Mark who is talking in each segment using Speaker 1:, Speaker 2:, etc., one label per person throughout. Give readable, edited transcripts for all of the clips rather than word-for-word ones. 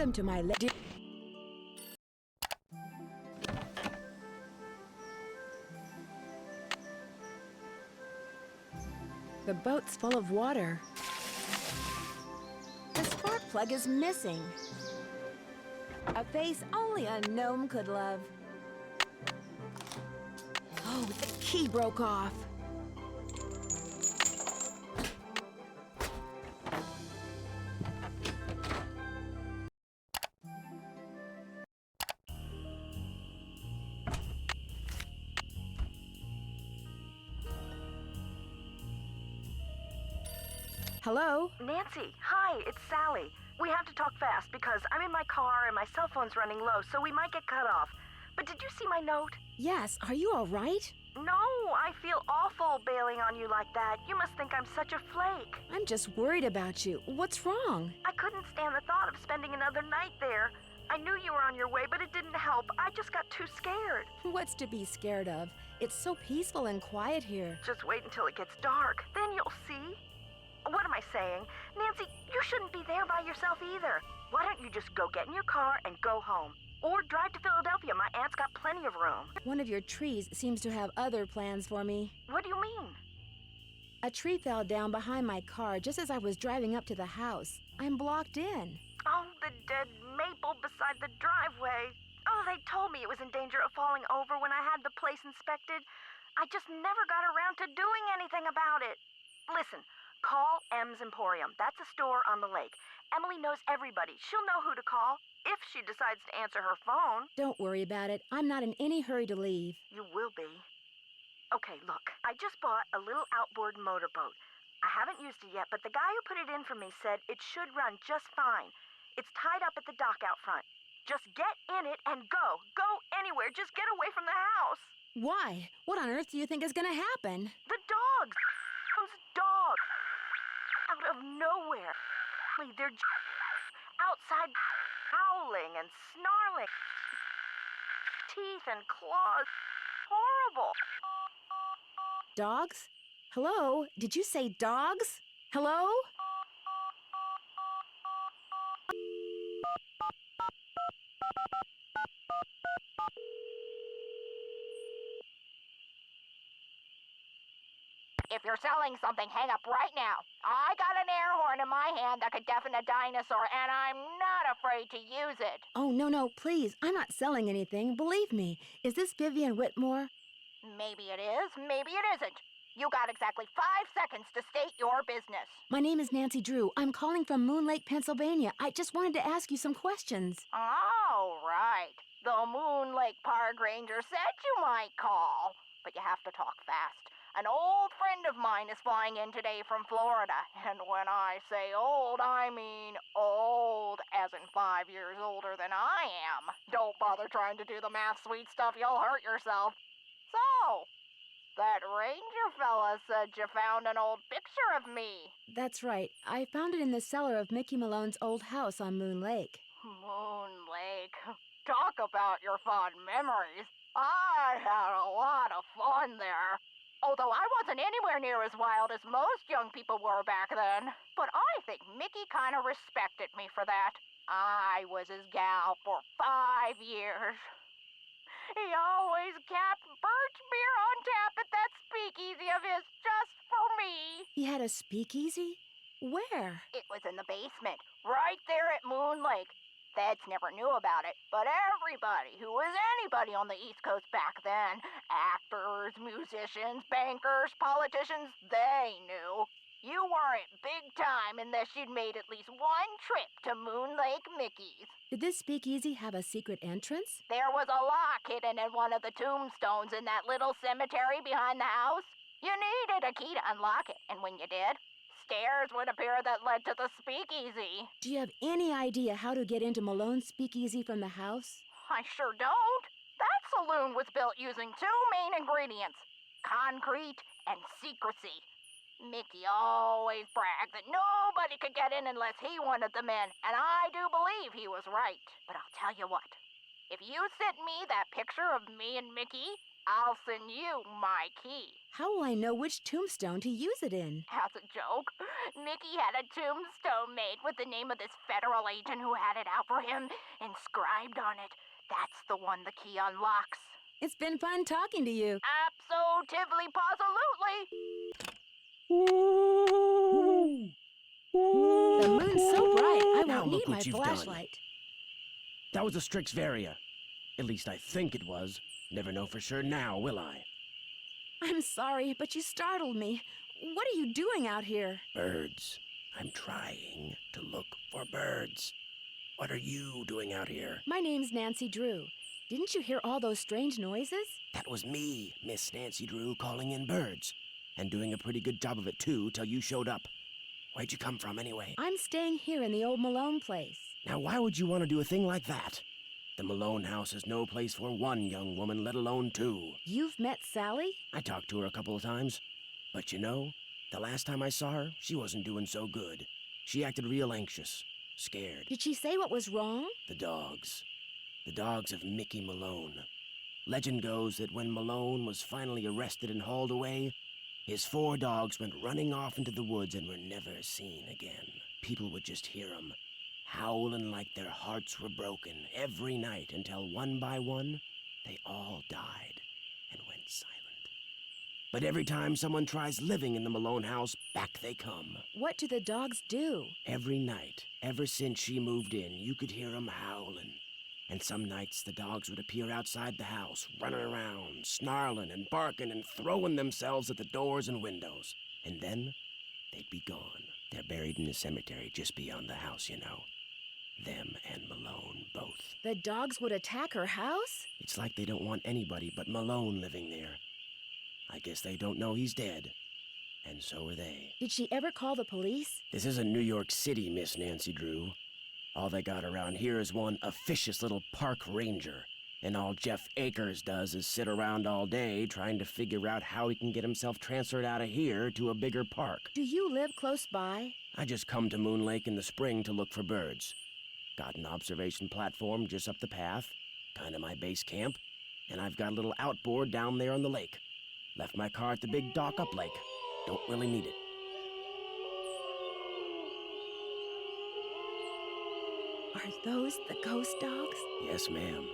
Speaker 1: Welcome to my The boat's full of water. The spark plug is missing. A face only a gnome could love. Oh, the key broke off. Hello?
Speaker 2: Nancy, hi, it's Sally. We have to talk fast because I'm in my car and my cell phone's running low, so we might get cut off. But did you see my note?
Speaker 1: Yes, are you all right?
Speaker 2: No, I feel awful bailing on you like that. You must think I'm such a flake.
Speaker 1: I'm just worried about you. What's wrong?
Speaker 2: I couldn't stand the thought of spending another night there. I knew you were on your way, but it didn't help. I just got too scared.
Speaker 1: What's to be scared of? It's so peaceful and quiet here.
Speaker 2: Just wait until it gets dark. Then you'll see. What am I saying? Nancy, you shouldn't be there by yourself either. Why don't you just go get in your car and go home? Or drive to Philadelphia. My aunt's got plenty of room.
Speaker 1: One of your trees seems to have other plans for me.
Speaker 2: What do you mean?
Speaker 1: A tree fell down behind my car just as I was driving up to the house. I'm blocked in.
Speaker 2: Oh, the dead maple beside the driveway. Oh, they told me it was in danger of falling over when I had the place inspected. I just never got around to doing anything about it. Listen, call M's Emporium. That's a store on the lake. Emily knows everybody. She'll know who to call if she decides to answer her phone.
Speaker 1: Don't worry about it. I'm not in any hurry to leave.
Speaker 2: You will be. Okay, look. I just bought a little outboard motorboat. I haven't used it yet, but the guy who put it in for me said it should run just fine. It's tied up at the dock out front. Just get in it and go. Go anywhere. Just get away from the house.
Speaker 1: Why? What on earth do you think is gonna happen?
Speaker 2: The dogs. Those dogs. Out of nowhere. They're outside howling and snarling. Teeth and claws. Horrible.
Speaker 1: Dogs? Hello? Did you say dogs? Hello?
Speaker 3: If you're selling something, hang up right now. I got an air horn in my hand that could deafen a dinosaur, and I'm not afraid to use it.
Speaker 1: Oh, no, please. I'm not selling anything. Believe me. Is this Vivian Whitmore?
Speaker 3: Maybe it is, maybe it isn't. You got exactly 5 seconds to state your business.
Speaker 1: My name is Nancy Drew. I'm calling from Moon Lake, Pennsylvania. I just wanted to ask you some questions.
Speaker 3: Oh, right. The Moon Lake Park Ranger said you might call, but you have to talk fast. An old friend of mine is flying in today from Florida, and when I say old, I mean old, as in 5 years older than I am. Don't bother trying to do the math, sweet stuff, you'll hurt yourself. So, that ranger fella said you found an old picture of me.
Speaker 1: That's right. I found it in the cellar of Mickey Malone's old house on Moon Lake.
Speaker 3: Moon Lake. Talk about your fond memories. I had a lot of fun there. Although I wasn't anywhere near as wild as most young people were back then. But I think Mickey kind of respected me for that. I was his gal for 5 years. He always kept birch beer on tap at that speakeasy of his just for me.
Speaker 1: He had a speakeasy? Where?
Speaker 3: It was in the basement, right there at Moon Lake. Feds never knew about it, but everybody who was anybody on the East Coast back then, actors, musicians, bankers, politicians, they knew. You weren't big time unless you'd made at least one trip to Moon Lake Mickey's.
Speaker 1: Did this speakeasy have a secret entrance?
Speaker 3: There was a lock hidden in one of the tombstones in that little cemetery behind the house. You needed a key to unlock it, and when you did, stairs would appear that led to the speakeasy.
Speaker 1: Do you have any idea how to get into Malone's speakeasy from the house?
Speaker 3: I sure don't. That saloon was built using 2 main ingredients, concrete and secrecy. Mickey always bragged that nobody could get in unless he wanted them in, and I do believe he was right. But I'll tell you what, if you sent me that picture of me and Mickey, I'll send you my key.
Speaker 1: How will I know which tombstone to use it in?
Speaker 3: As a joke, Mickey had a tombstone made with the name of this federal agent who had it out for him inscribed on it. That's the one the key unlocks.
Speaker 1: It's been fun talking to you.
Speaker 3: Absolutely,
Speaker 1: The moon's so bright, I
Speaker 4: Now
Speaker 1: won't
Speaker 4: look
Speaker 1: need my
Speaker 4: what you've done.
Speaker 1: flashlight.
Speaker 4: That was a Strixvaria. At least I think it was. Never know for sure now, will I?
Speaker 1: I'm sorry, but you startled me. What are you doing out here?
Speaker 4: Birds. I'm trying to look for birds. What are you doing out here?
Speaker 1: My name's Nancy Drew. Didn't you hear all those strange noises?
Speaker 4: That was me, Miss Nancy Drew, calling in birds. And doing a pretty good job of it, too, till you showed up. Where'd you come from, anyway?
Speaker 1: I'm staying here in the old Malone place.
Speaker 4: Now, why would you want to do a thing like that? The Malone house is no place for one young woman, let alone two.
Speaker 1: You've met Sally?
Speaker 4: I talked to her a couple of times. But you know, the last time I saw her, she wasn't doing so good. She acted real anxious, scared.
Speaker 1: Did she say what was wrong?
Speaker 4: The dogs. The dogs of Mickey Malone. Legend goes that when Malone was finally arrested and hauled away, his 4 dogs went running off into the woods and were never seen again. People would just hear them, howling like their hearts were broken every night until one by one, they all died and went silent. But every time someone tries living in the Malone house, back they come.
Speaker 1: What do the dogs do?
Speaker 4: Every night, ever since she moved in, you could hear them howling. And some nights the dogs would appear outside the house, running around, snarling and barking and throwing themselves at the doors and windows. And then they'd be gone. They're buried in the cemetery just beyond the house, you know. Them and Malone, both.
Speaker 1: The dogs would attack her house?
Speaker 4: It's like they don't want anybody but Malone living there. I guess they don't know he's dead. And so are they.
Speaker 1: Did she ever call the police?
Speaker 4: This isn't New York City, Miss Nancy Drew. All they got around here is one officious little park ranger. And all Jeff Akers does is sit around all day trying to figure out how he can get himself transferred out of here to a bigger park.
Speaker 1: Do you live close by?
Speaker 4: I just come to Moon Lake in the spring to look for birds. Got an observation platform just up the path, kind of my base camp, and I've got a little outboard down there on the lake. Left my car at the big dock up lake. Don't really need it.
Speaker 1: Are those the ghost dogs?
Speaker 4: Yes, ma'am.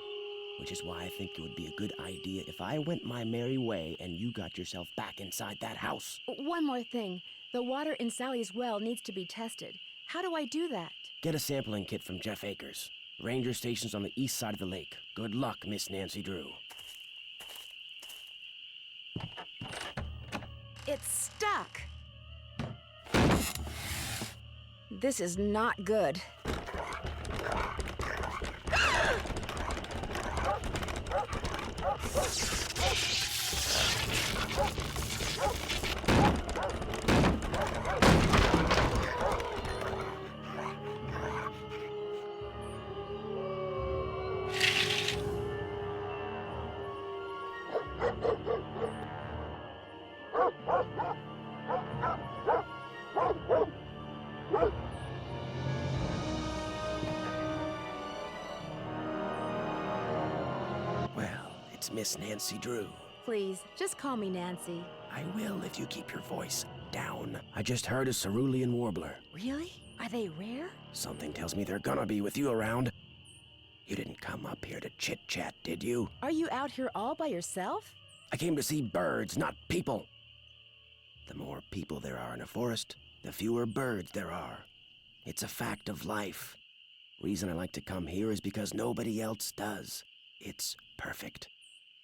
Speaker 4: Which is why I think it would be a good idea if I went my merry way and you got yourself back inside that house.
Speaker 1: One more thing. The water in Sally's well needs to be tested. How do I do that?
Speaker 4: Get a sampling kit from Jeff Akers. Ranger station's on the east side of the lake. Good luck, Miss Nancy Drew.
Speaker 1: It's stuck. This is not good.
Speaker 4: Well, it's Miss Nancy Drew.
Speaker 1: Please, just call me Nancy.
Speaker 4: I will if you keep your voice down. I just heard a cerulean warbler.
Speaker 1: Really? Are they rare?
Speaker 4: Something tells me they're gonna be with you around. You didn't come up here to chit-chat, did you?
Speaker 1: Are you out here all by yourself?
Speaker 4: I came to see birds, not people. The more people there are in a forest, the fewer birds there are. It's a fact of life. Reason I like to come here is because nobody else does. It's perfect.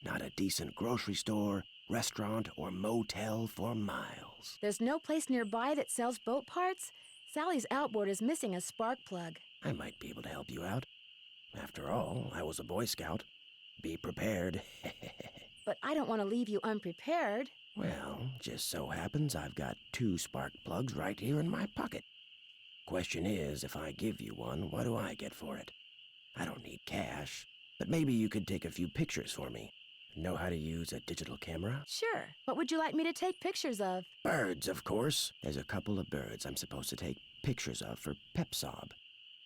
Speaker 4: Not a decent grocery store, restaurant, or motel for miles.
Speaker 1: There's no place nearby that sells boat parts? Sally's outboard is missing a spark plug.
Speaker 4: I might be able to help you out. After all, I was a Boy Scout. Be prepared.
Speaker 1: But I don't want to leave you unprepared.
Speaker 4: Well, just so happens I've got 2 spark plugs right here in my pocket. Question is, if I give you one, what do I get for it? I don't need cash, but maybe you could take a few pictures for me. Know how to use a digital camera?
Speaker 1: Sure. What would you like me to take pictures of?
Speaker 4: Birds, of course. There's a couple of birds I'm supposed to take pictures of for PEPSOB.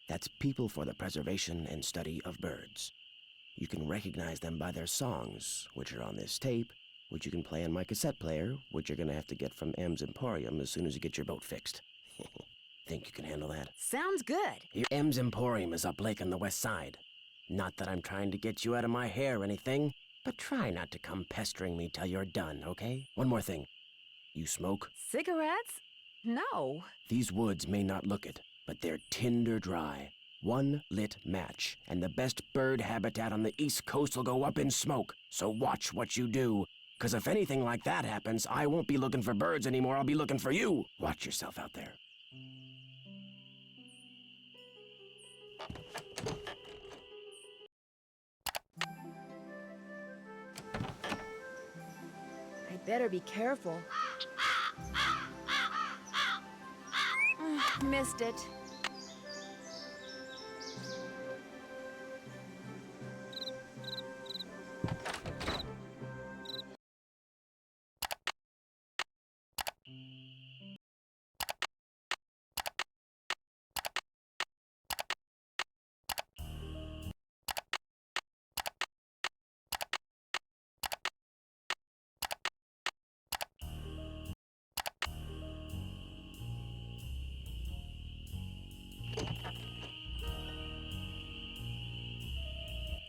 Speaker 4: That's People for the Preservation and Study of Birds. You can recognize them by their songs, which are on this tape, which you can play on my cassette player, which you're gonna have to get from M's Emporium as soon as you get your boat fixed. Think you can handle that?
Speaker 1: Sounds good.
Speaker 4: Your M's Emporium is up lake on the west side. Not that I'm trying to get you out of my hair or anything, but try not to come pestering me till you're done, okay? One more thing. You smoke?
Speaker 1: Cigarettes? No.
Speaker 4: These woods may not look it, but they're tinder dry. One lit match, and the best bird habitat on the East Coast will go up in smoke. So watch what you do, 'cause if anything like that happens, I won't be looking for birds anymore, I'll be looking for you. Watch yourself out there.
Speaker 1: I better be careful. Missed it.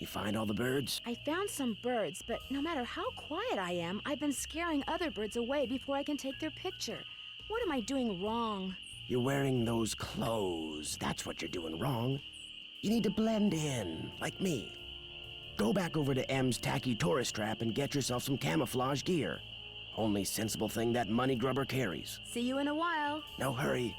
Speaker 4: You find all the birds?
Speaker 1: I found some birds, but no matter how quiet I am, I've been scaring other birds away before I can take their picture. What am I doing wrong?
Speaker 4: You're wearing those clothes. That's what you're doing wrong. You need to blend in, like me. Go back over to M's tacky tourist trap and get yourself some camouflage gear. Only sensible thing that money grubber carries.
Speaker 1: See you in a while.
Speaker 4: No hurry.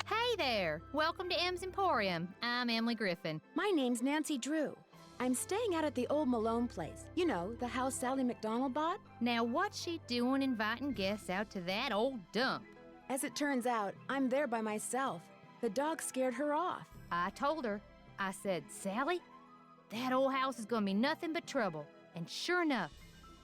Speaker 5: Hey there! Welcome to M's Emporium. I'm Emily Griffin.
Speaker 1: My name's Nancy Drew. I'm staying out at the old Malone place. You know, the house Sally McDonald bought?
Speaker 5: Now, what's she doing inviting guests out to that old dump?
Speaker 1: As it turns out, I'm there by myself. The dog scared her off.
Speaker 5: I told her. I said, Sally, that old house is gonna be nothing but trouble. And sure enough,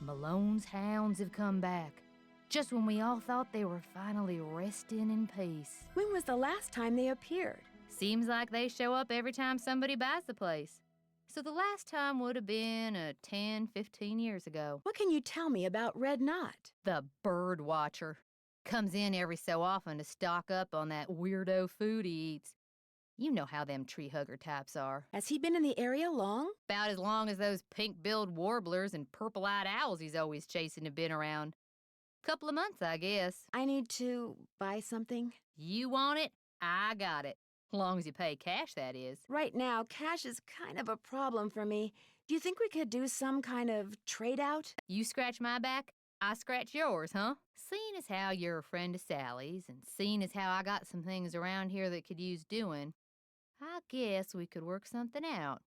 Speaker 5: Malone's hounds have come back. Just when we all thought they were finally resting in peace.
Speaker 1: When was the last time they appeared?
Speaker 5: Seems like they show up every time somebody buys the place. So the last time would have been 10, 15 years ago.
Speaker 1: What can you tell me about Red Knot?
Speaker 5: The bird watcher. Comes in every so often to stock up on that weirdo food he eats. You know how them tree hugger types are.
Speaker 1: Has he been in the area long?
Speaker 5: About as long as those pink-billed warblers and purple-eyed owls he's always chasing have been around. Couple of months, I guess.
Speaker 1: I need to buy something.
Speaker 5: You want it? I got it. Long as you pay cash, that is.
Speaker 1: Right now, cash is kind of a problem for me. Do you think we could do some kind of trade-out?
Speaker 5: You scratch my back, I scratch yours, huh? Seeing as how you're a friend of Sally's, and seeing as how I got some things around here that could use doing, I guess we could work something out.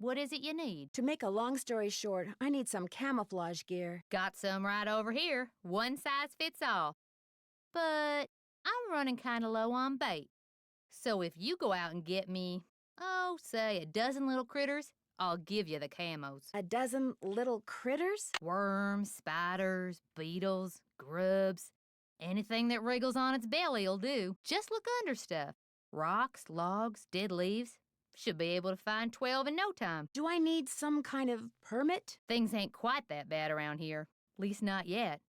Speaker 5: What is it you need?
Speaker 1: To make a long story short, I need some camouflage gear.
Speaker 5: Got some right over here. One size fits all. But I'm running kind of low on bait. So if you go out and get me, say a dozen little critters, I'll give you the camos.
Speaker 1: A dozen little critters?
Speaker 5: Worms, spiders, beetles, grubs. Anything that wriggles on its belly'll do. Just look under stuff. Rocks, logs, dead leaves. Should be able to find 12 in no time.
Speaker 1: Do I need some kind of permit?
Speaker 5: Things ain't quite that bad around here. Least not yet.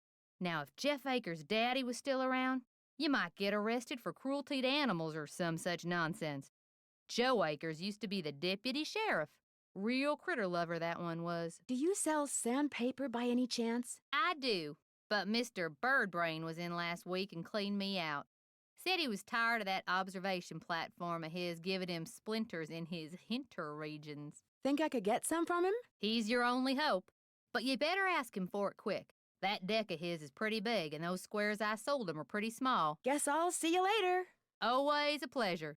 Speaker 5: Now, if Jeff Akers' daddy was still around, you might get arrested for cruelty to animals or some such nonsense. Joe Akers used to be the deputy sheriff. Real critter lover, that one was.
Speaker 1: Do you sell sandpaper by any chance?
Speaker 5: I do, but Mr. Birdbrain was in last week and cleaned me out. Said he was tired of that observation platform of his giving him splinters in his hinter regions.
Speaker 1: Think I could get some from him?
Speaker 5: He's your only hope, but you better ask him for it quick. That deck of his is pretty big, and those squares I sold him are pretty small.
Speaker 1: Guess I'll see you later.
Speaker 5: Always a pleasure.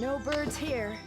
Speaker 1: No birds here.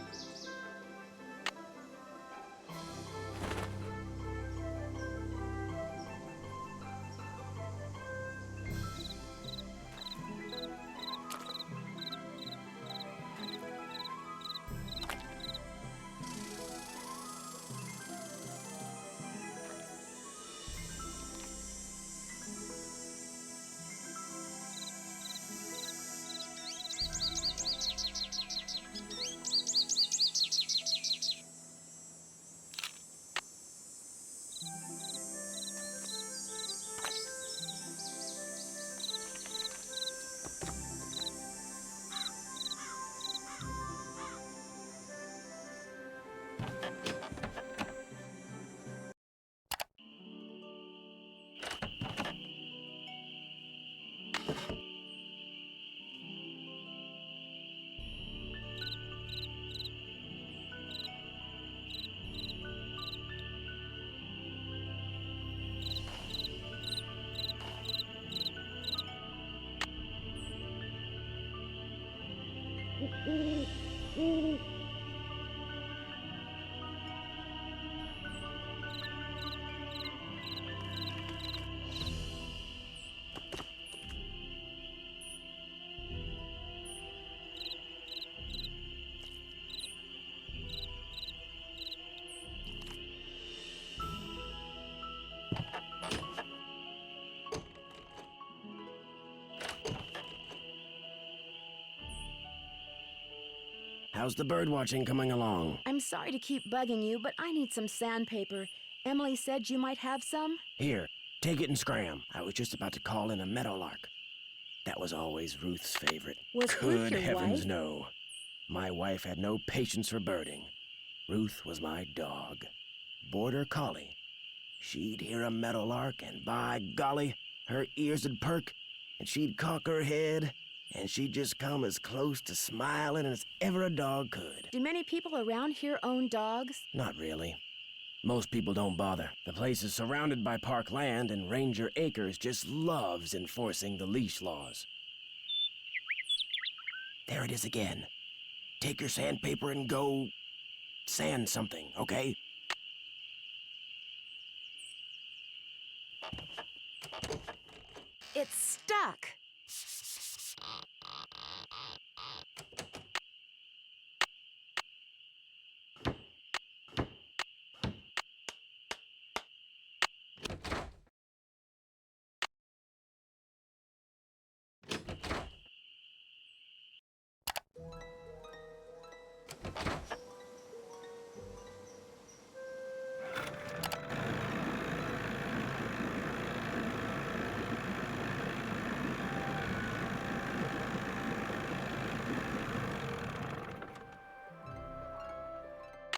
Speaker 4: How's the bird watching coming along?
Speaker 1: I'm sorry to keep bugging you, but I need some sandpaper. Emily said you might have some.
Speaker 4: Here, take it and scram. I was just about to call in a meadowlark. That was always Ruth's favorite.
Speaker 1: Was Ruth
Speaker 4: Good
Speaker 1: your
Speaker 4: heavens,
Speaker 1: wife?
Speaker 4: no. My wife had no patience for birding. Ruth was my dog. Border collie. She'd hear a meadowlark, and by golly, her ears would perk, and she'd cock her head, and she'd just come as close to smiling as ever a dog could.
Speaker 1: Do many people around here own dogs?
Speaker 4: Not really. Most people don't bother. The place is surrounded by park land, and Ranger Acres just loves enforcing the leash laws. There it is again. Take your sandpaper and go sand something, okay?
Speaker 1: It's stuck.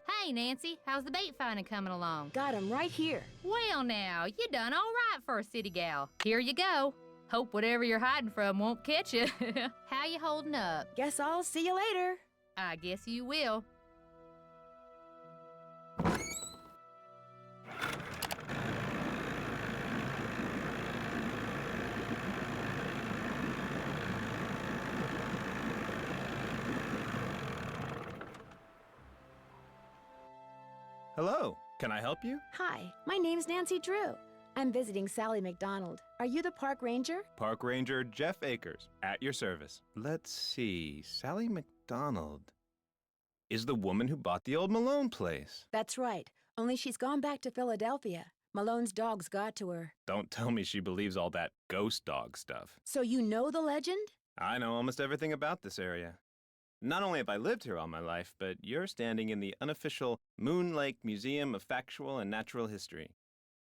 Speaker 5: Hey, Nancy, how's the bait finding coming along?
Speaker 1: Got him right here.
Speaker 5: Well, now, you done all right for a city gal. Here you go. Hope whatever you're hiding from won't catch you. How you holding up?
Speaker 1: Guess I'll see you later.
Speaker 5: I guess you will.
Speaker 6: Hello, can I help you?
Speaker 1: Hi, my name's Nancy Drew. I'm visiting Sally McDonald. Are you the park ranger?
Speaker 6: Park Ranger Jeff Akers, at your service. Let's see, Sally McDonald is the woman who bought the old Malone place.
Speaker 1: That's right. Only she's gone back to Philadelphia. Malone's dogs got to her.
Speaker 6: Don't tell me she believes all that ghost dog stuff.
Speaker 1: So you know the legend?
Speaker 6: I know almost everything about this area. Not only have I lived here all my life, but you're standing in the unofficial Moon Lake Museum of Factual and Natural History.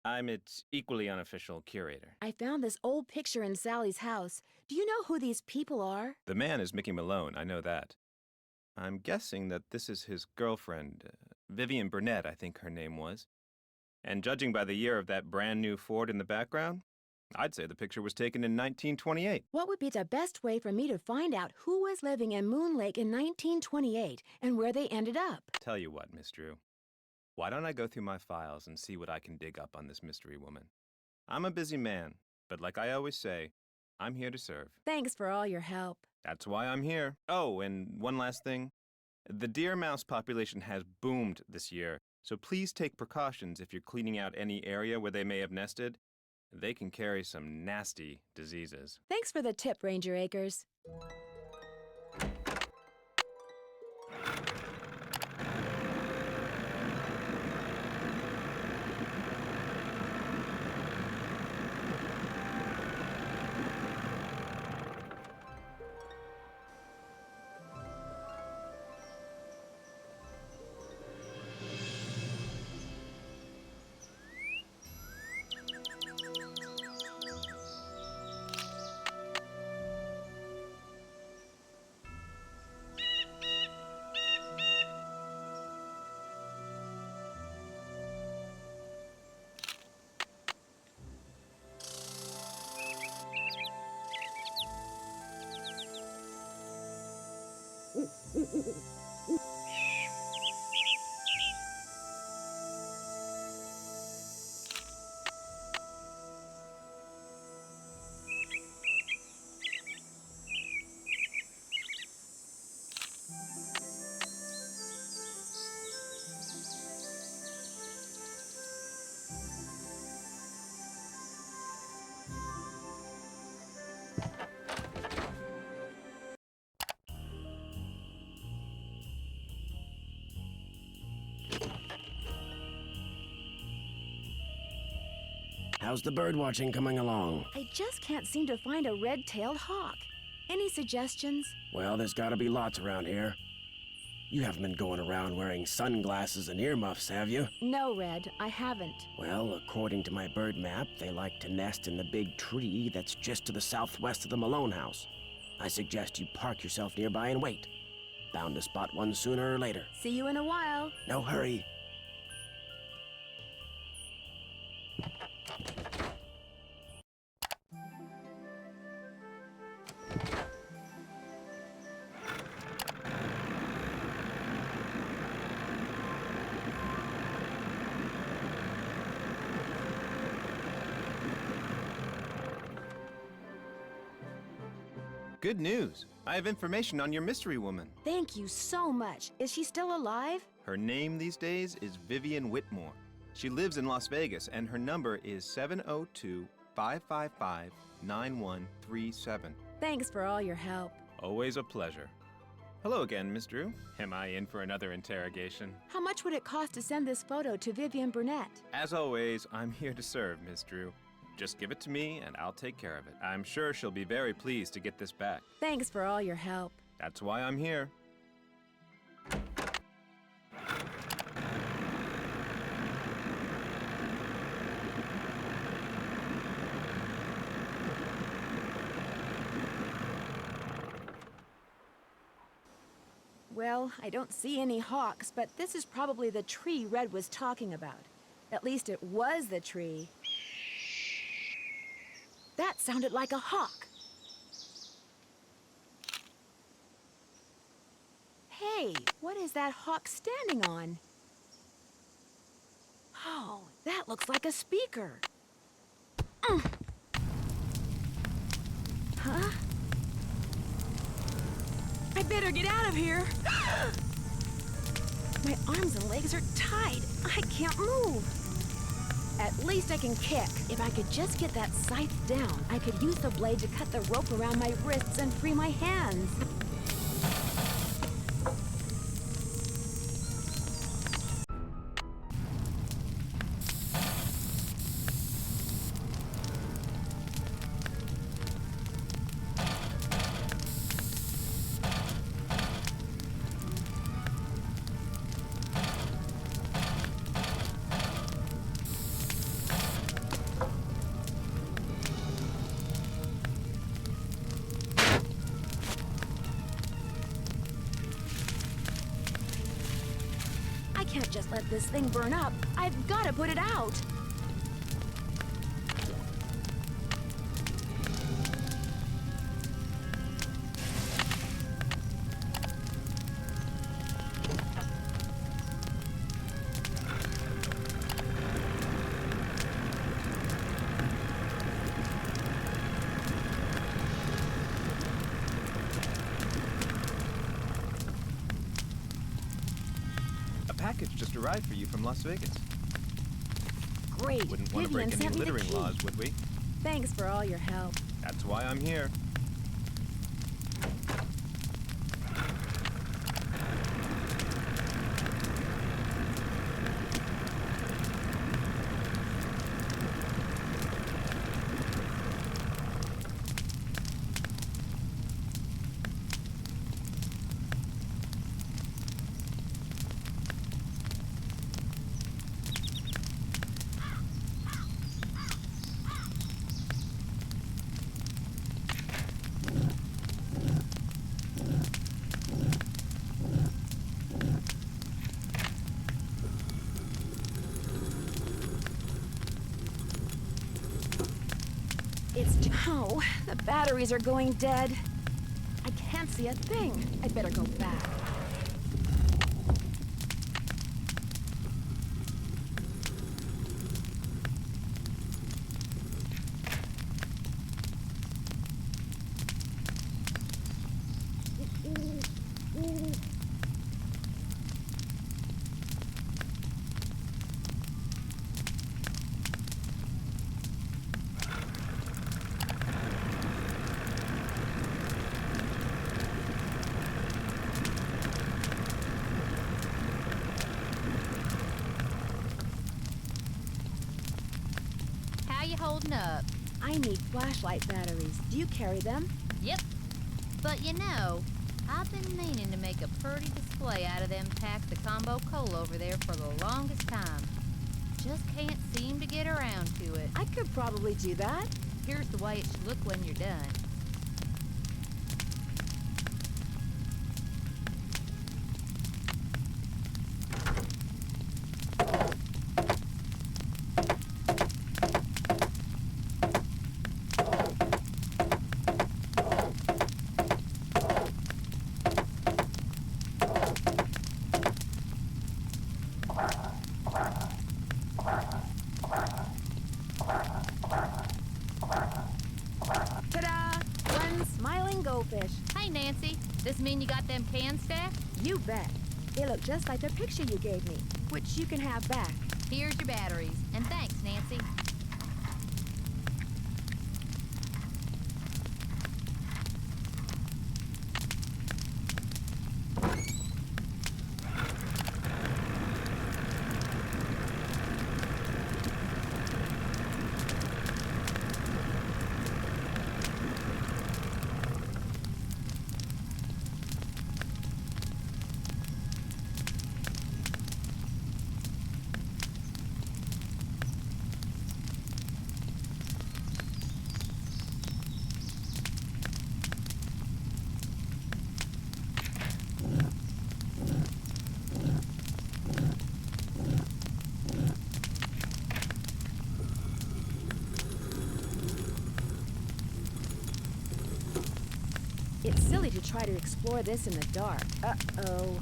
Speaker 6: I'm its equally unofficial curator.
Speaker 1: I found this old picture in Sally's house. Do you know who these people are?
Speaker 6: The man is Mickey Malone, I know that. I'm guessing that this is his girlfriend, Vivian Burnett, I think her name was. And judging by the year of that brand new Ford in the background, I'd say the picture was taken in 1928.
Speaker 1: What would be the best way for me to find out who was living in Moon Lake in 1928 and where they ended up?
Speaker 6: Tell you what, Miss Drew. Why don't I go through my files and see what I can dig up on this mystery woman? I'm a busy man, but like I always say, I'm here to serve.
Speaker 1: Thanks for all your help.
Speaker 6: That's why I'm here. Oh, and one last thing. The deer mouse population has boomed this year, so please take precautions if you're cleaning out any area where they may have nested. They can carry some nasty diseases.
Speaker 1: Thanks for the tip, Ranger Acres.
Speaker 4: How's the bird watching coming along?
Speaker 1: I just can't seem to find a red-tailed hawk. Any suggestions?
Speaker 4: Well, there's gotta be lots around here. You haven't been going around wearing sunglasses and earmuffs, have you?
Speaker 1: No, Red, I haven't.
Speaker 4: Well, according to my bird map, they like to nest in the big tree that's just to the southwest of the Malone house. I suggest you park yourself nearby and wait. Bound to spot one sooner or later.
Speaker 1: See you in a while.
Speaker 4: No hurry.
Speaker 6: Good news! I have information on your mystery woman.
Speaker 1: Thank you so much. Is she still alive?
Speaker 6: Her name these days is Vivian Whitmore. She lives in Las Vegas, and her number is 702-555-9137.
Speaker 1: Thanks for all your help.
Speaker 6: Always a pleasure. Hello again, Miss Drew. Am I in for another interrogation?
Speaker 1: How much would it cost to send this photo to Vivian Burnett?
Speaker 6: As always, I'm here to serve, Miss Drew. Just give it to me, and I'll take care of it. I'm sure she'll be very pleased to get this back.
Speaker 1: Thanks for all your help.
Speaker 6: That's why I'm here.
Speaker 1: Well, I don't see any hawks, but this is probably the tree Red was talking about. At least it was the tree. That sounded like a hawk. Hey, what is that hawk standing on? Oh, that looks like a speaker. Huh? I better get out of here. My arms and legs are tied. I can't move. At least I can kick. If I could just get that scythe down, I could use the blade to cut the rope around my wrists and free my hands. I can't just let this thing burn up. I've got to put it out.
Speaker 6: just arrived for you from Las Vegas.
Speaker 1: Great.
Speaker 6: Wouldn't want to break
Speaker 1: Vivian
Speaker 6: any
Speaker 1: sent me the
Speaker 6: littering
Speaker 1: key.
Speaker 6: laws, would we?
Speaker 1: Thanks for all your help.
Speaker 6: That's why I'm here.
Speaker 1: Oh, the batteries are going dead. I can't see a thing. I'd better go back.
Speaker 5: How you holding up?
Speaker 1: I need flashlight batteries. Do you carry them?
Speaker 5: Yep. But you know, I've been meaning to make a pretty display out of them packs of combo coal over there for the longest time. Just can't seem to get around to it.
Speaker 1: I could probably do that.
Speaker 5: Here's the way it should look when you're done.
Speaker 1: Ta-da! One smiling goldfish.
Speaker 5: Hey, Nancy, this mean you got them cans stacked?
Speaker 1: You bet. They look just like the picture you gave me, which you can have back.
Speaker 5: Here's your batteries. And thanks, Nancy.
Speaker 1: It's silly to try to explore this in the dark. Uh-oh.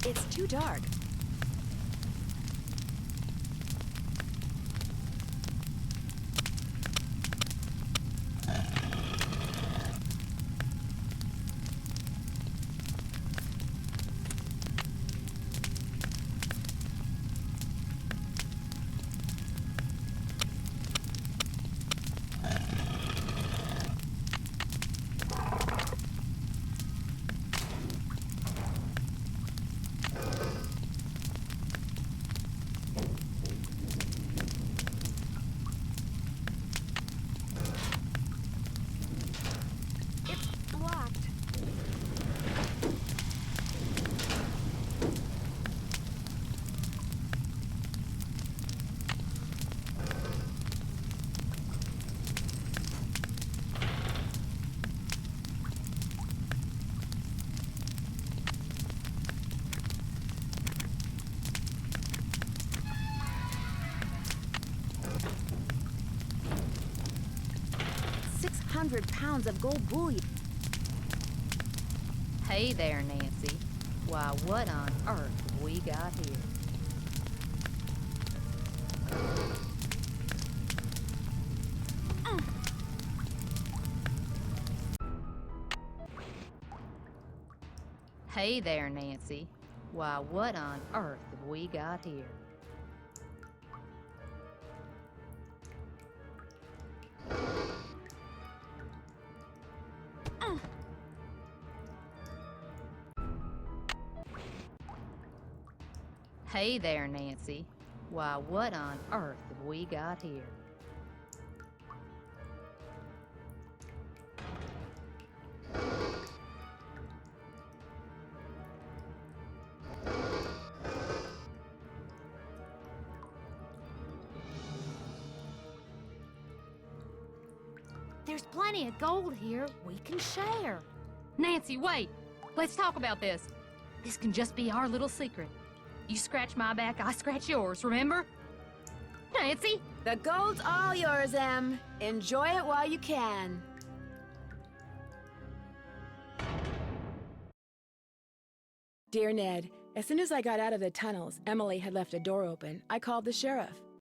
Speaker 1: It's too dark. 600 pounds of gold bullion.
Speaker 5: Hey there, Nancy. Why, what on earth have we got here? Hey there, Nancy. Why, what on earth have we got here? Hey there, Nancy. Why, what on earth have we got here?
Speaker 1: There's plenty of gold here. We can share.
Speaker 5: Nancy, wait! Let's talk about this. This can just be our little secret. You scratch my back, I scratch yours, remember? Nancy!
Speaker 1: The gold's all yours, Em. Enjoy it while you can. Dear Ned, as soon as I got out of the tunnels, Emily had left a door open. I called the sheriff.